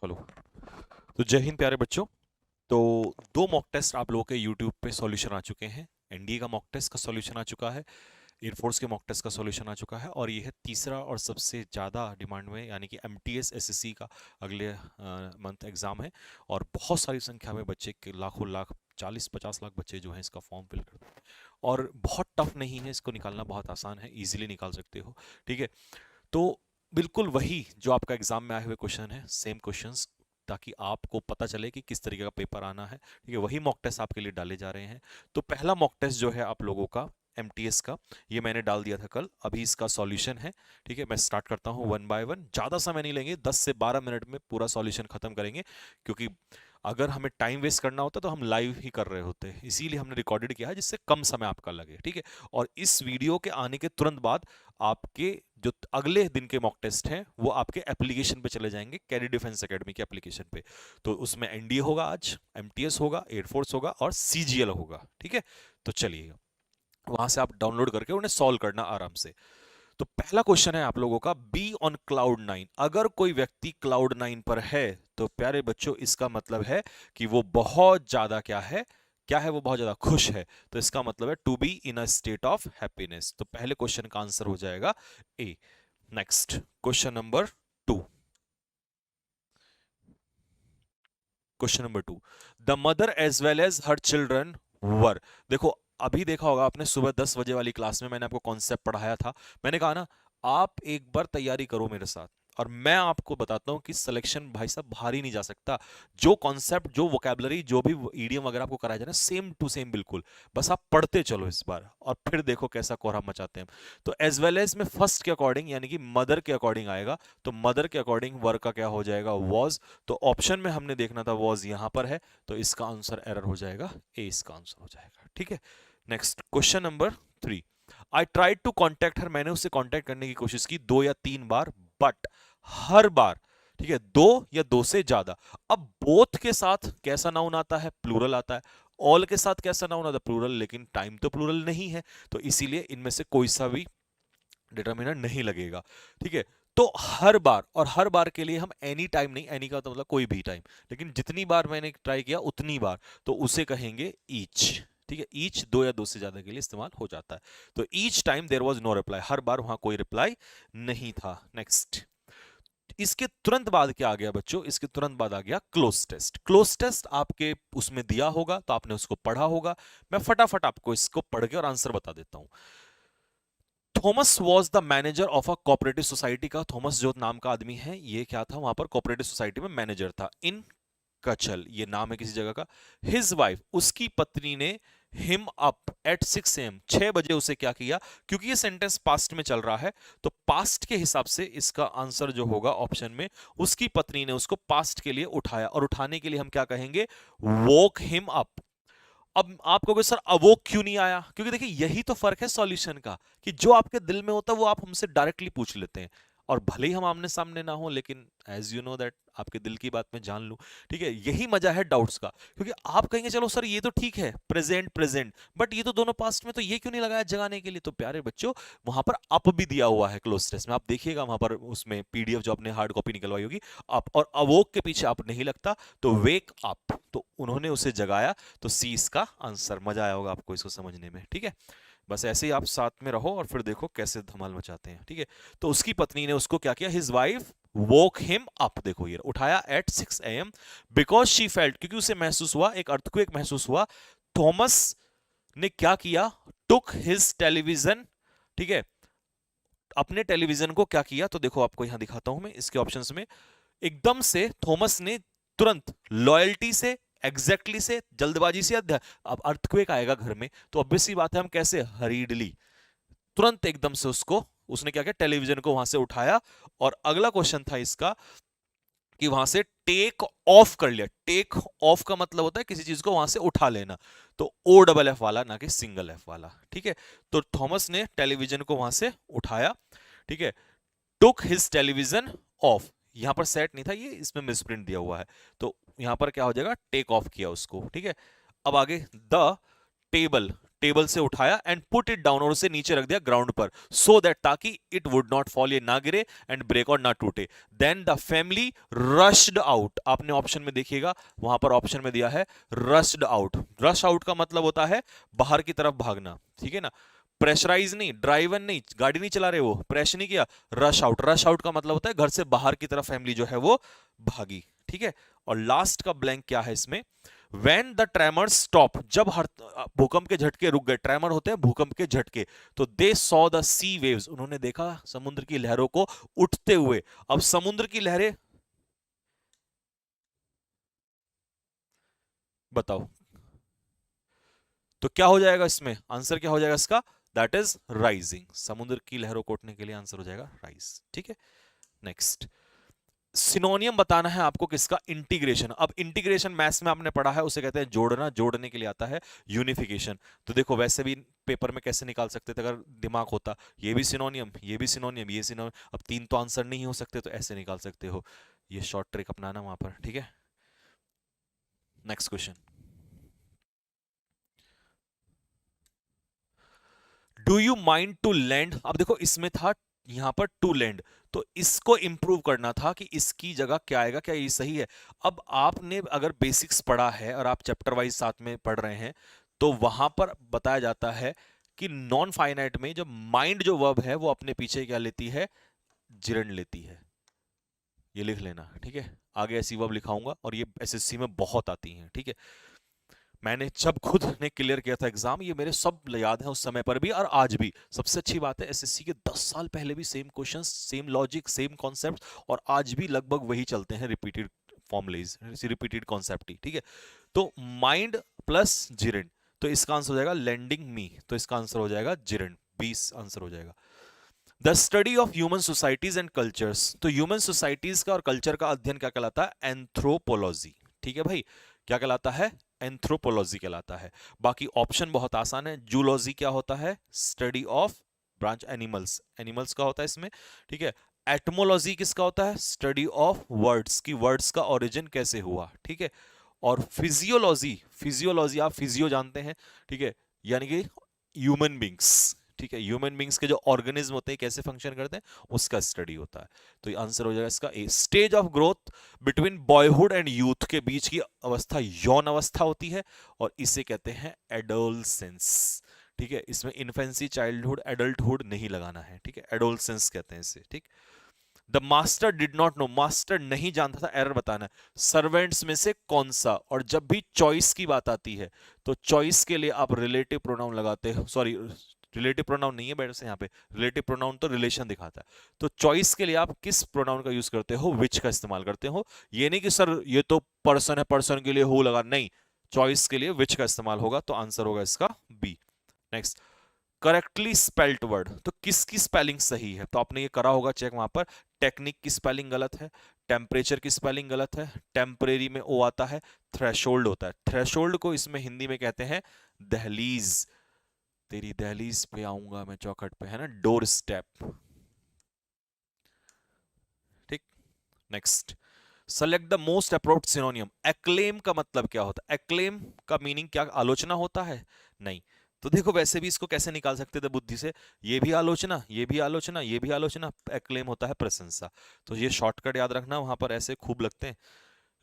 Hello. तो जय हिंद प्यारे बच्चों। तो दो मॉक टेस्ट आप लोगों के यूट्यूब पे सॉल्यूशन आ चुके हैं। एनडीए का मॉक टेस्ट का सॉल्यूशन आ चुका है, एयरफोर्स के मॉक टेस्ट का सॉल्यूशन आ चुका है, और ये है तीसरा और सबसे ज़्यादा डिमांड में, यानी कि एमटीएस एसएससी का अगले मंथ एग्ज़ाम है। और बहुत सारी संख्या में बच्चे के लाखों लाख 40-50 लाख बच्चे जो हैं इसका फॉर्म फिल करते हैं। और बहुत टफ नहीं है, इसको निकालना बहुत आसान है, ईजिली निकाल सकते हो। ठीक है, तो बिल्कुल वही जो आपका एग्जाम में आए हुए क्वेश्चन है, सेम क्वेश्चंस, ताकि आपको पता चले कि किस तरीके का पेपर आना है। ठीक है, वही मॉक टेस्ट आपके लिए डाले जा रहे हैं। तो पहला मॉक टेस्ट जो है आप लोगों का एमटीएस का, ये मैंने डाल दिया था कल, अभी इसका सॉल्यूशन है। ठीक है, मैं स्टार्ट करता हूँ वन बाय वन, ज़्यादा समय नहीं लेंगे, 10 से 12 मिनट में पूरा सॉल्यूशन खत्म करेंगे। क्योंकि अगर हमें टाइम वेस्ट करना होता तो हम लाइव ही कर रहे होते, इसीलिए हमने रिकॉर्डेड किया है जिससे कम समय आपका लगे। ठीक है, और इस वीडियो के आने के तुरंत बाद आपके जो अगले दिन के मॉक टेस्ट हैं वो आपके एप्लीकेशन पे चले जाएंगे, कैडी डिफेंस एकेडमी के एप्लीकेशन पे। तो उसमें एनडीए होगा, आज एमटीएस होगा, एयरफोर्स होगा और सीजीएल होगा। ठीक है, तो चलिए वहां से आप डाउनलोड करके उन्हें सॉल्व करना आराम से। तो पहला क्वेश्चन है आप लोगों का, बी ऑन क्लाउड 9। अगर कोई व्यक्ति क्लाउड 9 पर है तो प्यारे बच्चों इसका मतलब है कि वो बहुत ज्यादा क्या है, वो बहुत ज्यादा खुश है। तो इसका मतलब है to be in a state of happiness. तो पहले क्वेश्चन का आंसर हो जाएगा A. Next question number 2। Question number 2, the mother as well as her children were. देखो, अभी देखा होगा आपने सुबह 10 बजे वाली क्लास में मैंने आपको कॉन्सेप्ट पढ़ाया था। मैंने कहा ना, आप एक बार तैयारी करो मेरे साथ, और मैं आपको बताता हूं कि सिलेक्शन भाई साहब बाहर ही नहीं जा सकता। जो कॉन्सेप्ट, जो वोकैबुलरी, जो भी ईडीएम वगैरह आपको कराया जाए ना, सेम टू सेम बिल्कुल, बस आप पढ़ते चलो इस बार, और फिर देखो कैसा कोहरा मचाते हैं। तो एज वेल एज में फर्स्ट के अकॉर्डिंग, यानी कि मदर के अकॉर्डिंग आएगा। तो मदर के अकॉर्डिंग वर का क्या हो जाएगा, वॉज। तो ऑप्शन में हमने देखना था वॉज, यहां पर है, तो इसका आंसर एरर हो जाएगा, ए इसका आंसर हो जाएगा। ठीक है, next question number 3। I tried to contact her, मैंने उससे कॉन्टैक्ट करने की कोशिश की 2 या 3 बार, बट हर बार, ठीक है, 2 या 2 से ज्यादा। अब बोथ के साथ कैसा नाउन आता है, प्लूरल आता है। ऑल के साथ कैसा नाउन आता है, प्लूरल, लेकिन टाइम तो प्लूरल नहीं है, तो इसीलिए इनमें से कोई सा भी डिटर्मिनर नहीं लगेगा। ठीक है, तो हर बार, और हर बार के लिए हम एनी टाइम नहीं, एनी का तो मतलब कोई भी टाइम, लेकिन जितनी बार मैंने ट्राई किया उतनी बार, तो उसे कहेंगे ईच। ठीक है, ईच 2 या 2 से ज्यादा के लिए इस्तेमाल हो जाता है। तो each time there was no reply, हर बार वहां कोई रिप्लाई नहीं था। नेक्स्ट, इसके तुरंत बाद क्या आ गया बच्चों, इसके तुरंत बाद आ गया क्लोज टेस्ट। क्लोज टेस्ट आपके उसमें दिया होगा तो आपने उसको पढ़ा होगा। मैं फटाफट आपको इसको पढ़ के और आंसर बता देता हूं। Thomas was the manager of a cooperative society का, थॉमस जो नाम का आदमी है, ये क्या था, वहां पर कोऑपरेटिव सोसाइटी में मैनेजर था, इन कचल, ये नाम है किसी जगह का। हिज वाइफ, उसकी पत्नी ने हिम अप एट 6 AM, 6 बजे उसे क्या किया। क्योंकि ये सेंटेंस पास्ट में चल रहा है, तो पास्ट के हिसाब से इसका आंसर जो होगा ऑप्शन में, उसकी पत्नी ने उसको पास्ट के लिए उठाया, और उठाने के लिए हम क्या कहेंगे, वोक हिम अप। अब आप कहोगे सर अवोक क्यों नहीं आया, क्योंकि देखिए यही तो फर्क है सॉल्यूशन का, कि जो आपके दिल में होता है वो आप हमसे डायरेक्टली पूछ लेते हैं, और भले ही हम आमने सामने ना हो, लेकिन एज यू नो दैट आपके दिल की बात मैं जान लूं। ठीक है, यही मजा है डाउट्स का, क्योंकि आप कहेंगे चलो सर ये तो ठीक है, प्रेजेंट प्रेजेंट, बट ये तो दोनों पास्ट में, तो ये क्यों नहीं लगाया जगाने के लिए। तो प्यारे बच्चों, वहां पर अप भी दिया हुआ है क्लोज टेस्ट में, आप देखिएगा वहां पर उसमें पीडीएफ जो आपने हार्ड कॉपी निकलवाई होगी, अप, और अवोक के पीछे अप नहीं लगता, तो वेक अप, तो उन्होंने उसे जगाया। तो सी इसका आंसर। मजा आया होगा आपको इसको समझने में। ठीक है, बस ऐसे ही आप साथ में रहो और फिर देखो कैसे धमाल मचाते हैं। ठीक है, तो उसकी पत्नी ने उसको क्या किया, his wife woke him up, देखो ये उठाया at 6 AM, because she felt, क्योंकि उसे महसूस हुआ, एक अर्थक्वेक महसूस हुआ। थॉमस ने क्या किया, टुक हिज टेलीविजन, ठीक है, अपने टेलीविजन को क्या किया, तो देखो आपको यहां दिखाता हूं मैं इसके ऑप्शंस में। एकदम से थॉमस ने तुरंत लॉयल्टी से, एग्जैक्टली से, जल्दबाजी से, अब अर्थक्वेक आएगा घर में, तो ऑब्वियसली बात है हम कैसे, हरीडली, तुरंत एकदम से उसको, उसने क्या किया, टेलीविजन को वहां से उठाया। और अगला क्वेश्चन था इसका कि वहां से टेक ऑफ कर लिया। टेक ऑफ का मतलब होता है किसी चीज को वहां से उठा लेना, तो ओ डबल एफ वाला, ना कि सिंगल एफ वाला। ठीक है, तो थॉमस ने टेलीविजन को वहां से उठाया। ठीक है, टुक हिज टेलीविजन ऑफ, यहां पर सेट नहीं था ये, इसमें मिसप्रिंट दिया हुआ है, तो यहां पर क्या हो जाएगा, टेक ऑफ किया उसको। ठीक है, अब आगे द टेबल, टेबल से उठाया एंड पुट इट डाउन, और उसे नीचे रख दिया ग्राउंड पर, सो दैट ताकि इट वुड नॉट फॉल, ये ना गिरे एंड ब्रेक और ना टूटे। Then the family rushed out, आपने ऑप्शन में देखिएगा वहां पर ऑप्शन में दिया है रश्ड आउट। रश आउट का मतलब होता है बाहर की तरफ भागना, ठीक है ना, प्रेशराइज नहीं, ड्राइवन नहीं, गाड़ी नहीं चला रहे वो, प्रेशर नहीं किया, रश आउट। रश आउट का मतलब होता है घर से बाहर की तरफ फैमिली जो है वो भागी, ठीक है। और लास्ट का ब्लैंक क्या है इसमें, When the tremors stop, जब हर भूकंप के झटके रुक गए, ट्रेमर होते हैं भूकंप के झटके, तो they saw the sea waves, उन्होंने देखा समुद्र की लहरों को उठते हुए। अब समुद्र की लहरें बताओ तो क्या हो जाएगा इसमें, आंसर क्या हो जाएगा इसका, दैट इज राइजिंग। समुद्र की लहरों को उठने के लिए आंसर हो जाएगा राइज, ठीक है। नेक्स्ट सिनोनियम बताना है आपको किसका, इंटीग्रेशन। अब इंटीग्रेशन मैथ्स में आपने पढ़ा है, उसे कहते हैं जोड़ना, जोड़ने के लिए आता है यूनिफिकेशन। तो देखो वैसे भी पेपर में कैसे निकाल सकते थे अगर दिमाग होता, ये भी सिनोनियम, ये भी सिनोनियम, ये सिनोनियम, अब तीन तो आंसर नहीं हो सकते, तो ऐसे निकाल सकते हो, ये शॉर्ट ट्रिक अपनाना वहां पर, ठीक है। Next question, do you mind to land. अब देखो इसमें था यहां पर टू लैंड, तो इसको इंप्रूव करना था कि इसकी जगह क्या आएगा, क्या ये सही है। अब आपने अगर बेसिक्स पढ़ा है और आप चैप्टर वाइज साथ में पढ़ रहे हैं, तो वहां पर बताया जाता है कि नॉन फाइनाइट में जो माइंड जो वर्ब है वो अपने पीछे क्या लेती है, जिरंड लेती है। ये लिख लेना, ठीक है, आगे ऐसी वर्ब लिखाऊंगा और ये एसएससी में बहुत आती हैं, ठीक है। मैंने जब खुद ने क्लियर किया था एग्जाम, ये मेरे सब याद है उस समय पर भी और आज भी। सबसे अच्छी बात है एसएससी के 10 साल पहले भी same questions, same logic, same concept, और आज भी लगभग वही चलते हैं, रिपीटेड फॉर्मुलेज, रिपीटेड कॉन्सेप्ट ही, ठीक है। तो माइंड प्लस जिरेंड, तो इसका आंसर हो जाएगा लैंडिंग मी, तो इसका आंसर हो जाएगा जिरेंड, 20 आंसर हो जाएगा। The study of human societies and cultures, तो ह्यूमन सोसाइटीज का और कल्चर का अध्ययन क्या कहलाता है, एंथ्रोपोलॉजी, ठीक है भाई, क्या कहलाता है, एंथ्रोपोलॉजी कहलाता है। बाकी ऑप्शन बहुत आसान है, जूलॉजी क्या होता है, study of branch animals, animals का होता है इसमें, ठीक है। एटमोलॉजी किसका होता है, स्टडी ऑफ वर्ड्स, की वर्ड्स का ओरिजिन कैसे हुआ, ठीक है। और फिजियोलॉजी, फिजियोलॉजी आप फिजियो जानते हैं, ठीक है, यानी कि ह्यूमन बींग्स, ठीक है, ह्यूमन बींग्स के जो ऑर्गेनिज्म होते हैं कैसे फंक्शन करते हैं उसका स्टडी होता है। तो ये आंसर हो जाएगा इसका A. Stage of growth between boyhood and youth, के बीच की अवस्था यौन अवस्था होती है और इसे कहते हैं एडोलसेंस, ठीक है। इसमें इन्फेंसी, चाइल्डहुड, एडल्टहुड नहीं लगाना है, ठीक है, एडोलसेंस कहते हैं इसे, ठीक। The master did not know, master नहीं जानता था, एरर बताना है, सर्वेंट्स में से कौन सा। और जब भी चॉइस की बात आती है तो चॉइस के लिए आप रिलेटिव प्रोनाउन लगाते हो, सॉरी रिलेटिव प्रोनाउन नहीं है बेटा से, यहाँ पे रिलेटिव प्रोनाउन तो रिलेशन दिखाता है। तो चॉइस के लिए आप किस प्रोनाउन का यूज करते हो, विच का इस्तेमाल करते हो। ये नहीं कि सर ये तो पर्सन है, पर्सन के लिए हो लगा, नहीं, चॉइस के लिए विच का इस्तेमाल होगा, तो आंसर होगा इसका B. Next, correctly spelt word, तो किसकी स्पेलिंग सही है, तो आपने ये करा होगा चेक वहां पर, टेक्निक की स्पेलिंग गलत है, टेम्परेचर की स्पेलिंग गलत है, टेम्परेरी में ओ आता है, थ्रेशोल्ड होता है, थ्रेशोल्ड को इसमें हिंदी में कहते हैं दहलीज, तेरी दहलीज पे आऊंगा मैं चौखट पे, है ना, डोर स्टेप, ठीक। Next, select the most appropriate सिनोनियम। Acclaim का मतलब क्या होता है, एक्लेम का मीनिंग क्या, आलोचना होता है, नहीं। तो देखो वैसे भी इसको कैसे निकाल सकते थे बुद्धि से, ये भी आलोचना, ये भी आलोचना, ये भी आलोचना, एक्लेम होता है प्रशंसा। तो ये शॉर्टकट याद रखना, वहां पर ऐसे खूब लगते हैं।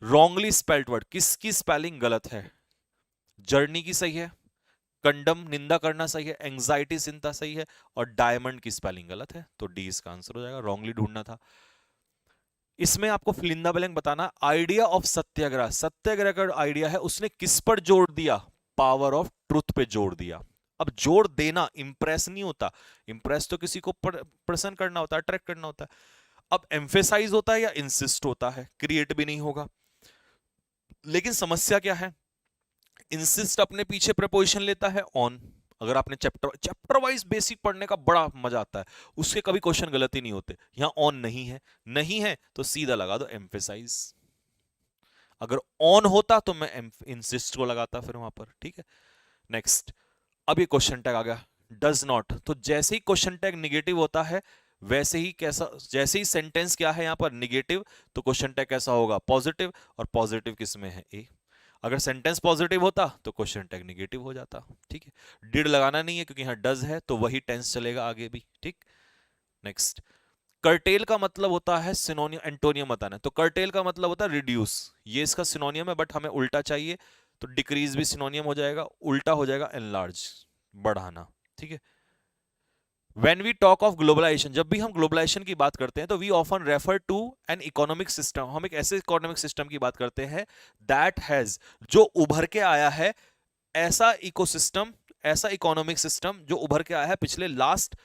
रॉन्गली स्पेल्ड वर्ड, किसकी स्पेलिंग गलत है, जर्नी की सही है, कंडम निंदा करना सही है, एंजाइटी चिंता सही है, और डायमंड की स्पेलिंग गलत है, तो डी इसका आंसर हो जाएगा, रॉन्गली ढूंढना था। इसमें आपको फिलिंदा ब्लैंक बताना, आइडिया ऑफ सत्याग्रह, सत्याग्रह का आइडिया है उसने किस पर जोड़ दिया, पावर ऑफ ट्रुथ पे जोड़ दिया। अब जोड़ देना, इंप्रेस नहीं होता, इंप्रेस तो किसी को प्रसन्न करना होता है, अट्रैक्ट करना होता है। अब एम्फेसाइज होता है या इंसिस्ट होता है, क्रिएट भी नहीं होगा। लेकिन समस्या क्या है, इंसिस्ट अपने पीछे प्रपोजिशन लेता है ऑन। अगर आपने चैप्टर चैप्टर वाइज बेसिक पढ़ने का बड़ा मजा आता है, उसके कभी क्वेश्चन गलत ही नहीं होते। यहां ऑन नहीं है, नहीं है तो सीधा लगा दो एम्फेसाइज। अगर ऑन होता तो मैं इंसिस्ट को लगाता फिर वहां पर, ठीक है। नेक्स्ट, अब ये क्वेश्चन टैग आ गया, डज नॉट, तो जैसे ही क्वेश्चन टैग निगेटिव होता है वैसे ही कैसा, जैसे ही सेंटेंस क्या है यहां पर निगेटिव, तो क्वेश्चन टैग कैसा होगा, पॉजिटिव, और पॉजिटिव किस में है, ए। अगर सेंटेंस पॉजिटिव होता तो क्वेश्चन टैग निगेटिव हो जाता। ठीक है, डिड लगाना नहीं है क्योंकि यहाँ डज है तो वही टेंस चलेगा आगे भी। ठीक, नेक्स्ट। कर्टेल का मतलब होता है सिनोनियम, एंटोनियम बताना है, तो कर्टेल का मतलब होता है रिड्यूस, ये इसका सिनोनियम है बट हमें उल्टा चाहिए, तो डिक्रीज भी सिनोनियम हो जाएगा, उल्टा हो जाएगा एनलार्ज, बढ़ाना। ठीक है, When we talk of globalization, जब भी हम ग्लोबलाइजेशन की बात करते हैं तो we often refer to an economic system, हम एक ऐसे इकोनॉमिक सिस्टम की बात करते हैं दैट हैज, जो उभर के आया है, ऐसा इकोसिस्टम, ऐसा इकोनॉमिक सिस्टम जो उभर के आया है पिछले लास्ट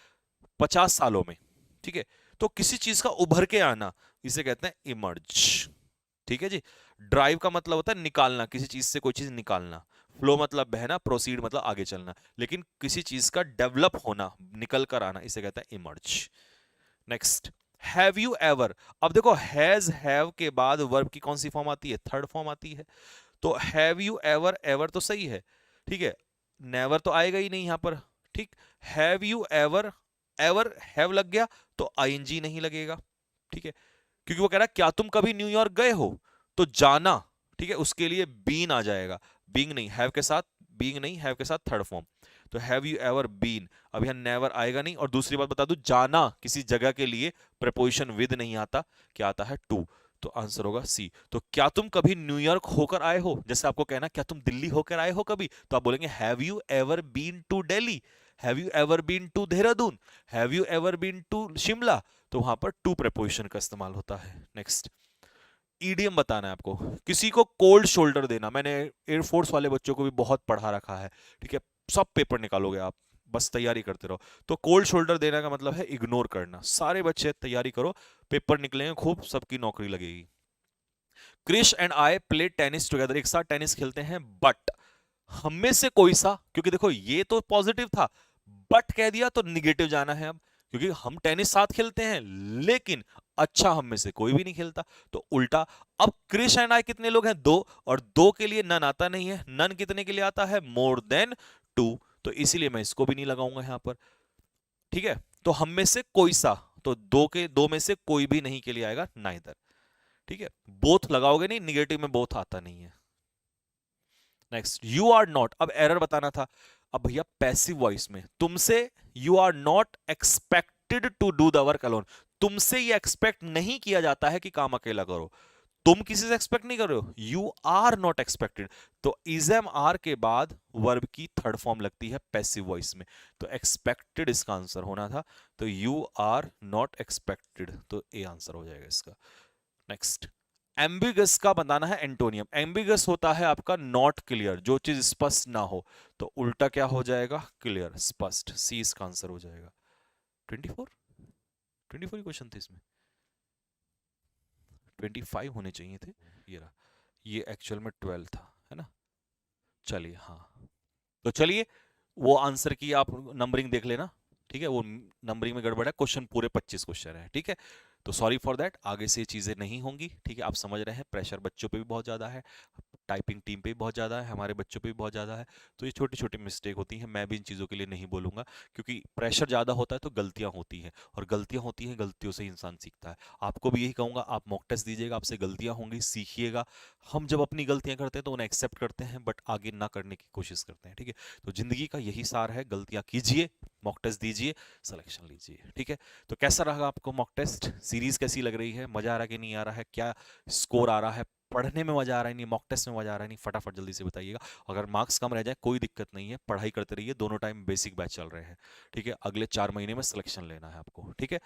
50 सालों में। ठीक है, तो किसी चीज का उभर के आना इसे कहते हैं इमर्ज। ठीक है जी। ड्राइव का मतलब होता है निकालना, किसी चीज से कोई चीज निकालना। फ्लो मतलब बहना, प्रोसीड मतलब आगे चलना, लेकिन किसी चीज का डेवलप होना, निकल कर आना, इसे कहते हैं emerge. Next, have you ever. अब देखो हैज हैव के बाद वर्ब की कौन सी फॉर्म आती है, थर्ड फॉर्म आती है, तो हैव यू एवर, एवर तो सही है, ठीक है, नेवर तो आएगा ही नहीं यहां पर। ठीक, have you ever, ever have लग गया तो आईएनजी नहीं लगेगा। ठीक है, क्योंकि वो कह रहा है क्या तुम कभी न्यूयॉर्क गए हो, तो जाना, ठीक है, उसके लिए बीन आ जाएगा, बीइंग नहीं, हैव के साथ, बीइंग नहीं, हैव के साथ थर्ड फॉर्म, तो हैव यू एवर बीन, अब यहां नेवर आएगा नहीं। और दूसरी बात बता दूं, जाना किसी जगह के लिए प्रेपोजिशन विद नहीं आता, क्या आता है, टू, तो आंसर होगा सी। तो क्या तुम कभी न्यूयॉर्क होकर आए हो, जैसे आपको कहना क्या तुम दिल्ली होकर आए हो कभी, तो आप बोलेंगे have you ever been to Delhi, have you ever been to Dehradun, have you ever been to Shimla, तो वहां पर टू प्रेपोजिशन का इस्तेमाल होता है। नेक्स्ट, ईडियम बताना है आपको, किसी को कोल्ड शोल्डर देना, मैंने एयरफोर्स वाले बच्चों को भी बहुत पढ़ा रखा है। ठीक है, सब पेपर निकालोगे आप, बस तैयारी करते रहो। तो कोल्ड शोल्डर देना का मतलब है इग्नोर करना। सारे बच्चे तैयारी करो, पेपर निकलेंगे खूब, सबकी नौकरी लगेगी। Krish and I play tennis together, एक साथ टेनिस खेलते हैं, बट हम में से कोई सा, क्योंकि देखो ये तो पॉजिटिव था, बट कह दिया तो निगेटिव जाना है अब, क्योंकि हम टेनिस साथ खेलते हैं लेकिन अच्छा हम में से कोई भी नहीं खेलता, तो उल्टा। अब क्रिश एंड आई कितने लोग हैं, दो, और दो के लिए नन आता नहीं है, नन कितने के लिए आता है, मोर देन टू, तो इसीलिए मैं इसको भी नहीं लगाऊंगा यहां पर। ठीक है, तो हम में से कोई सा, तो दो के, दो में से कोई भी नहीं के लिए आएगा नाइदर। ठीक है, बोथ लगाओगे नहीं, निगेटिव में बोथ आता नहीं है। नेक्स्ट, यू आर नॉट, अब एरर बताना था। अब भैया पैसिव वॉइस में तुमसे, you are not expected to do the work alone, तुमसे ये एक्सपेक्ट नहीं किया जाता है कि काम अकेला करो, तुम किसी से एक्सपेक्ट नहीं कर रहे हो, यू आर नॉट एक्सपेक्टेड, तो इज एम आर के बाद वर्ब की थर्ड फॉर्म लगती है पैसिव वॉइस में, तो एक्सपेक्टेड इसका आंसर होना था, तो यू आर नॉट एक्सपेक्टेड, तो ए आंसर हो जाएगा इसका। नेक्स्ट, एम्बिगस का बताना है एंटोनियम, एम्बिगस होता है आपका नॉट क्लियर, जो चीज स्पष्ट ना हो, तो उल्टा क्या हो जाएगा, क्लियर, स्पष्ट, सी इसका आंसर हो जाएगा। 24 24 क्वेश्चन थे इसमें, 25 होने चाहिए थे, ये रहा, ये एक्चुअल में 12 था, है ना। चलिए, हाँ, तो चलिए वो आंसर की आप नंबरिंग देख लेना। ठीक है, वो नंबरिंग में गड़बड़ है, क्वेश्चन पूरे 25 क्वेश्चन है। ठीक है, तो सॉरी फॉर दैट, आगे से ये चीजें नहीं होंगी। ठीक है, आप समझ रहे हैं, प्रेशर बच्चों पे भी बहुत ज्यादा है, टाइपिंग टीम पे भी बहुत ज्यादा है, हमारे बच्चों पे भी बहुत ज्यादा है, तो ये छोटी छोटी मिस्टेक होती हैं, मैं भी इन चीजों के लिए नहीं बोलूंगा, क्योंकि प्रेशर ज्यादा होता है तो गलतियां होती हैं, और गलतियां होती हैं, गलतियों से इंसान सीखता है। आपको भी यही कहूंगा, आप मॉक टेस्ट दीजिएगा, आपसे गलतियां होंगी, सीखिएगा। हम जब अपनी गलतियां करते हैं तो उन्हें एक्सेप्ट करते हैं, बट आगे ना करने की कोशिश करते हैं। ठीक है, तो जिंदगी का यही सार है, गलतियां कीजिए, मॉक टेस्ट दीजिए, सिलेक्शन लीजिए। ठीक है, तो कैसा रहा आपको मॉक टेस्ट, सीरीज कैसी लग रही है, मजा आ रहा है कि नहीं आ रहा है, क्या स्कोर आ रहा है, पढ़ने में मजा आ रहा है नहीं, मॉक टेस्ट में मजा आ रहा है नहीं, फटाफट जल्दी से बताइएगा। अगर मार्क्स कम रह जाए कोई दिक्कत नहीं है, पढ़ाई करते रहिए, दोनों टाइम बेसिक बैच चल रहे हैं। ठीक है, अगले 4 महीने में सिलेक्शन लेना है आपको। ठीक है,